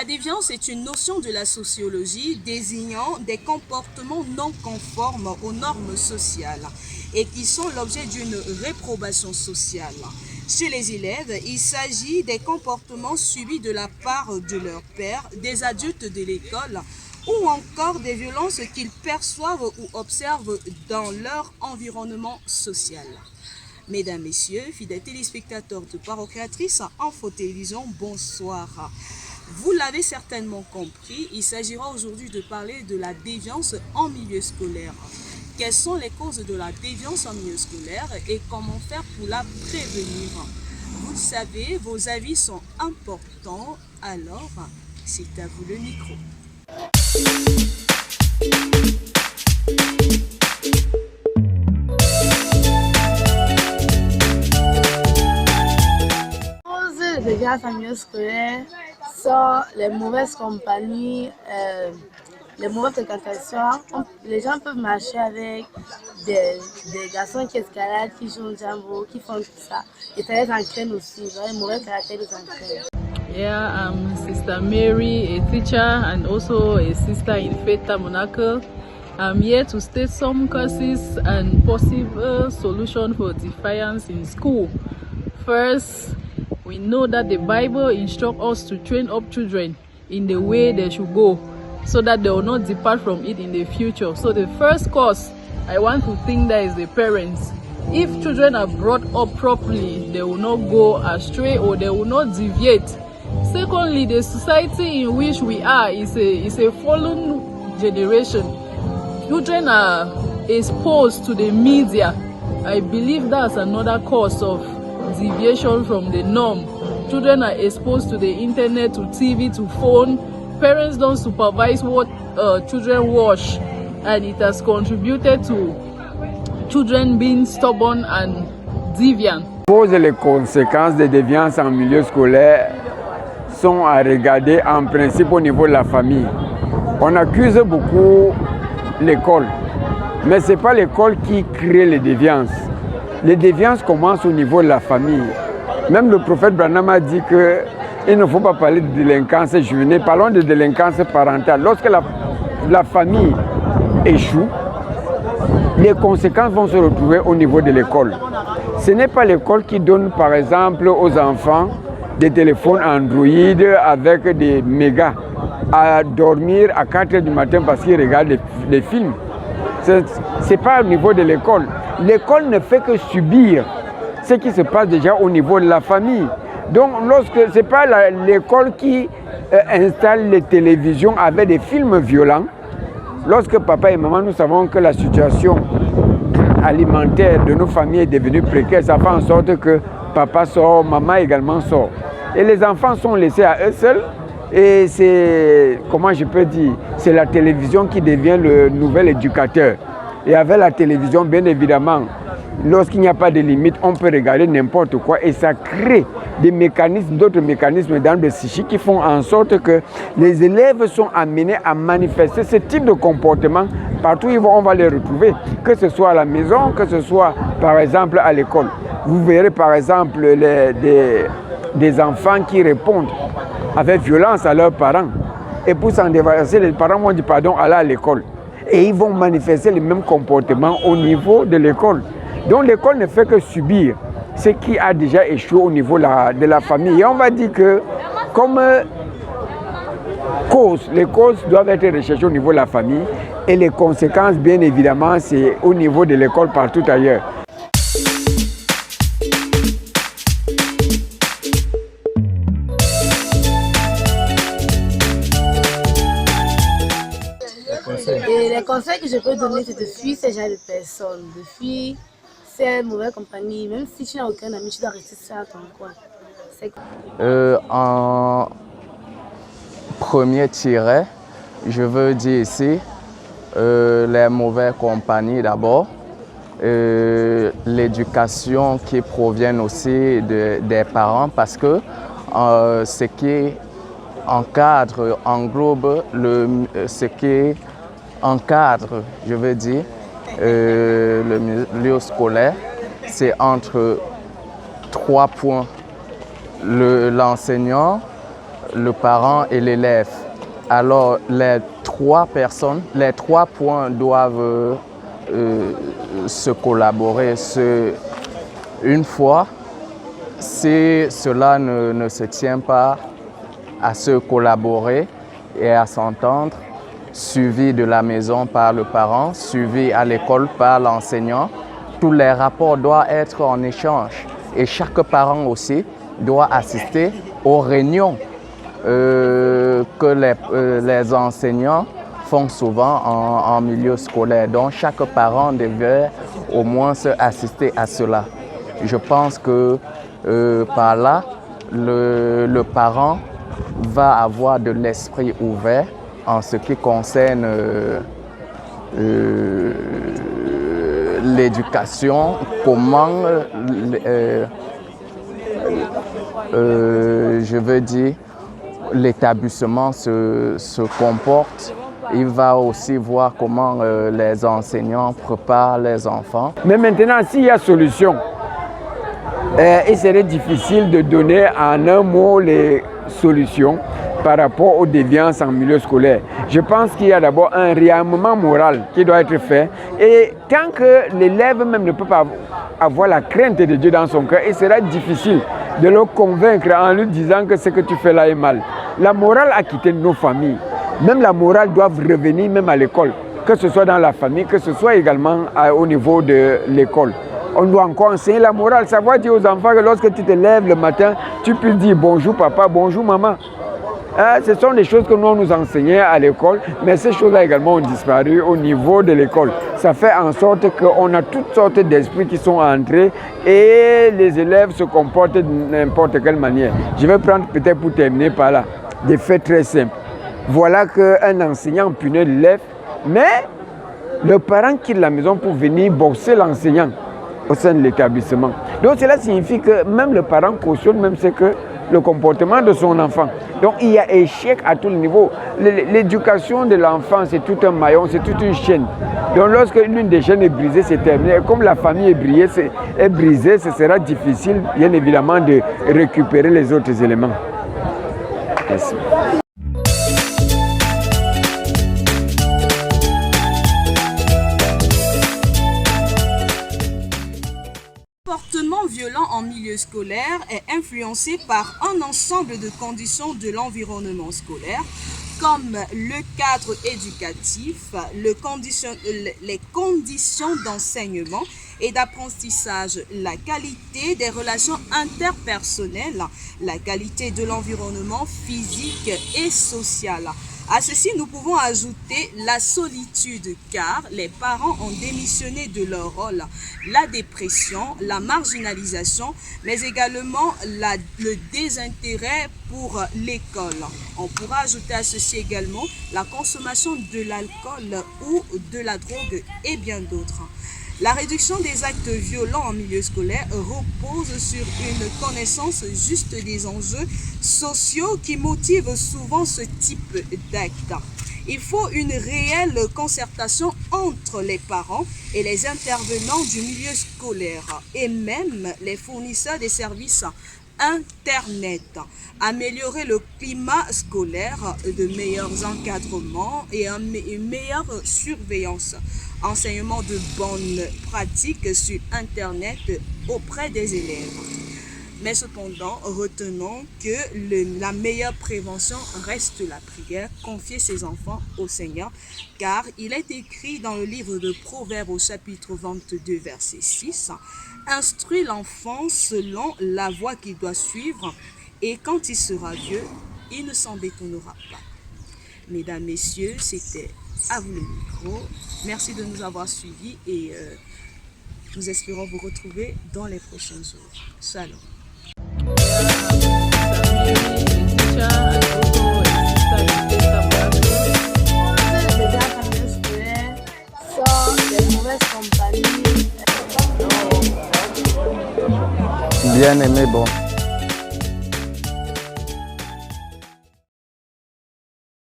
déviance est une notion de la sociologie désignant des comportements non conformes aux normes sociales et qui sont l'objet d'une réprobation sociale. Chez les élèves, il s'agit des comportements subis de la part de leurs pairs, des adultes de l'école ou encore des violences qu'ils perçoivent ou observent dans leur environnement social. Mesdames, Messieurs, fidèles téléspectateurs de Parole Créatrice Info Télévision, bonsoir. Vous l'avez certainement compris, il s'agira aujourd'hui de parler de la déviance en milieu scolaire. Quelles sont les causes de la déviance en milieu scolaire et comment faire pour la prévenir? Vous le savez, vos avis sont importants, alors c'est à vous le micro. Les déviances en milieu scolaire sont les mauvaises compagnies, les mauvaises fréquentations. Les gens peuvent marcher avec des garçons qui escaladent, qui jouent au jambo, qui font tout ça. Et ça les entraîne aussi, les mauvais caractères les entraînent. Yeah, I'm Sister Mary, a teacher and also a sister in Faith Tabernacle. I'm here to state some causes and possible solutions for defiance in school. First, we know that the Bible instructs us to train up children in the way they should go so that they will not depart from it in the future. So the first cause I want to think that is the parents. If children are brought up properly, they will not go astray or they will not deviate. Secondly, the society in which we are is a fallen generation. Children are exposed to the media. I believe that's another cause of deviation from the norm. Children are exposed to the internet, to TV, to phone. Parents don't supervise what children watch, and it has contributed to children being stubborn and deviant. Les conséquences des déviances en milieu scolaire sont à regarder en principe au niveau de la famille. On accuse beaucoup l'école, mais ce n'est pas l'école qui crée les déviances. Les déviances commencent au niveau de la famille. Même le prophète Branham a dit qu'il ne faut pas parler de délinquance juvénile, parlons de délinquance parentale. Lorsque la famille échoue, les conséquences vont se retrouver au niveau de l'école. Ce n'est pas l'école qui donne par exemple aux enfants des téléphones Android avec des mégas à dormir à 4 h du matin parce qu'ils regardent des films. Ce n'est pas au niveau de l'école. L'école ne fait que subir ce qui se passe déjà au niveau de la famille. Donc, ce n'est pas l'école qui installe les télévisions avec des films violents. Lorsque papa et maman, nous savons que la situation alimentaire de nos familles est devenue précaire, ça fait en sorte que papa sort, maman également sort. Et les enfants sont laissés à eux seuls. Et c'est, comment je peux dire, c'est la télévision qui devient le nouvel éducateur. Et avec la télévision, bien évidemment, lorsqu'il n'y a pas de limite, on peut regarder n'importe quoi et ça crée des mécanismes, d'autres mécanismes dans le psychique qui font en sorte que les élèves sont amenés à manifester ce type de comportement partout où ils vont, on va les retrouver, que ce soit à la maison, que ce soit par exemple à l'école. Vous verrez par exemple des enfants qui répondent avec violence à leurs parents et pour s'en débarrasser, les parents vont dire pardon, aller à l'école. Et ils vont manifester le même comportement au niveau de l'école. Donc l'école ne fait que subir ce qui a déjà échoué au niveau de la famille. Et on va dire que comme cause, les causes doivent être recherchées au niveau de la famille et les conséquences, bien évidemment, c'est au niveau de l'école partout ailleurs. Et les conseils que je peux donner, c'est de fuir ces genre de personnes, de fuir ces mauvaises compagnies. Même si tu n'as aucun ami, tu dois rester seul à ton coin. En premier tiret, je veux dire ici les mauvaises compagnies d'abord, l'éducation qui provient aussi des parents parce que ce qui encadre, englobe ce qui encadre, je veux dire, le milieu scolaire, c'est entre 3 points. L'enseignant, le parent et l'élève. Alors les trois points doivent se collaborer. Une fois, si cela ne se tient pas à se collaborer et à s'entendre, suivi de la maison par le parent, suivi à l'école par l'enseignant, tous les rapports doivent être en échange et chaque parent aussi doit assister aux réunions que les enseignants font souvent en milieu scolaire. Donc chaque parent devait au moins assister à cela. Je pense que par là, le parent va avoir de l'esprit ouvert en ce qui concerne l'éducation, comment je veux dire l'établissement se comporte. Il va aussi voir comment les enseignants préparent les enfants. Mais maintenant, s'il y a solution, il serait difficile de donner en un mot les solutions par rapport aux déviances en milieu scolaire. Je pense qu'il y a d'abord un réarmement moral qui doit être fait. Et tant que l'élève même ne peut pas avoir la crainte de Dieu dans son cœur, il sera difficile de le convaincre en lui disant que ce que tu fais là est mal. La morale a quitté nos familles. Même la morale doit revenir même à l'école, que ce soit dans la famille, que ce soit également au niveau de l'école. On doit encore enseigner la morale, savoir dire aux enfants que lorsque tu te lèves le matin, tu peux dire bonjour papa, bonjour maman. Ce sont des choses que nous enseignons à l'école, mais ces choses-là également ont disparu au niveau de l'école. Ça fait en sorte qu'on a toutes sortes d'esprits qui sont entrés et les élèves se comportent de n'importe quelle manière. Je vais prendre peut-être pour terminer par là des faits très simples. Voilà qu'un enseignant punit l'élève, mais le parent quitte la maison pour venir bosser l'enseignant au sein de l'établissement. Donc cela signifie que même le parent cautionne même ce que le comportement de son enfant. Donc il y a échec à tout niveau. L'éducation de l'enfant, c'est tout un maillon, c'est toute une chaîne. Donc lorsque l'une des chaînes est brisée, c'est terminé. Et comme la famille est brisée, ce sera difficile, bien évidemment, de récupérer les autres éléments. Merci. Le comportement violent en milieu scolaire est influencé par un ensemble de conditions de l'environnement scolaire, comme le cadre éducatif, les conditions d'enseignement et d'apprentissage, la qualité des relations interpersonnelles, la qualité de l'environnement physique et social. À ceci, nous pouvons ajouter la solitude, car les parents ont démissionné de leur rôle, la dépression, la marginalisation, mais également le désintérêt pour l'école. On pourra ajouter à ceci également la consommation de l'alcool ou de la drogue et bien d'autres. La réduction des actes violents en milieu scolaire repose sur une connaissance juste des enjeux sociaux qui motivent souvent ce type d'actes. Il faut une réelle concertation entre les parents et les intervenants du milieu scolaire et même les fournisseurs des services Internet, améliorer le climat scolaire, de meilleurs encadrements et une meilleure surveillance, enseignement de bonnes pratiques sur Internet auprès des élèves. Mais cependant, retenons que la meilleure prévention reste la prière, confier ses enfants au Seigneur, car il est écrit dans le livre de Proverbes au chapitre 22, verset 6, « Instruis l'enfant selon la voie qu'il doit suivre, et quand il sera vieux, il ne s'en détournera pas. » Mesdames, Messieurs, c'était à vous le micro. Merci de nous avoir suivis et nous espérons vous retrouver dans les prochains jours. Shalom. Bien aimé, bon.